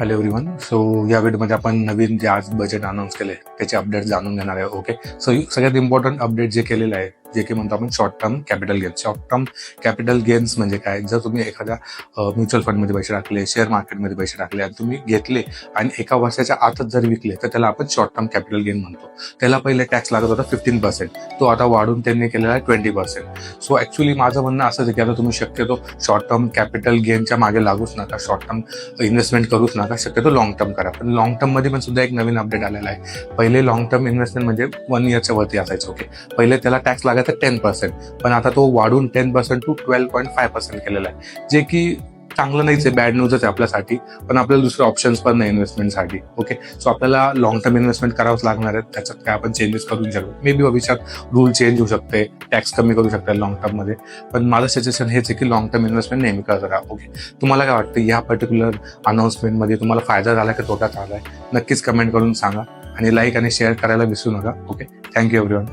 Hello everyone. So या व्हिडिओमध्ये आपण नवीन जे आज बजेट अनाऊन्स केले त्याचे अपडेट जाणून घेणार आहे. ओके, सो सगळ्यात इम्पॉर्टंट अपडेट जे केलेलं आहे जे की म्हणतो आपण short term capital gains. Short term capital gains म्हणजे काय? जर तुम्ही एखाद्या म्युच्युअल फंडमध्ये पैसे टाकले, शेअर मार्केटमध्ये पैसे टाकले आणि तुम्ही घेतले आणि एका वर्षाच्या आतच जर विकले तर त्याला आपण शॉर्ट टर्म कॅपिटल गेन म्हणतो. त्याला पहिले टॅक्स लागत होता 15%, तो आता वाढून त्यांनी केलेला आहे 20%. सो ऍक्च्युली माझं म्हणणं असं आहे की आता तुम्ही शक्यतो शॉर्ट टर्म कॅपिटल गेनच्या मागे लागूच नका, शॉर्ट टर्म इन्व्हेस्टमेंट करूच नका, शक्यतो लॉंग टर्म करा. पण लॉंग टर्म मध्ये पण सुद्धा एक नवीन अपडेट आलेला आहे. पहिले लॉंग टर्म इन्व्हेस्टमेंट म्हणजे 1 इयरच्या वरती असायचं. ओके, पहिले त्याला टॅक्स लागायचा 10%, पण आता तो वाढून 10% टू 12.5% केलेला आहे, जे की चांगलं नाहीच आहे, बॅड न्यूजच आहे आपल्यासाठी. पण आपल्याला दुसरे ऑप्शन्स पण नाही इन्व्हेस्टमेंटसाठी. ओके, सो आपल्याला लॉंग टर्म इन्व्हेस्टमेंट करावंच लागणार आहे. त्याच्यात काय आपण चेंजेस करू शकतो. मे बी भविष्यात रूल चेंज होऊ शकते, टॅक्स कमी करू शकते लॉंग टर्म मध्ये. पण माझं सजेशन हेच आहे की लॉंग टर्म इन्व्हेस्टमेंट नेहमी करत राहा. ओके, तुम्हाला काय वाटतं या पर्टिक्युलर अनाउन्समेंटमध्ये तुम्हाला फायदा झाला की तोटा झालाय? नक्कीच कमेंट करून सांगा आणि लाईक आणि शेअर करायला विसरू नका. Okay, thank you everyone.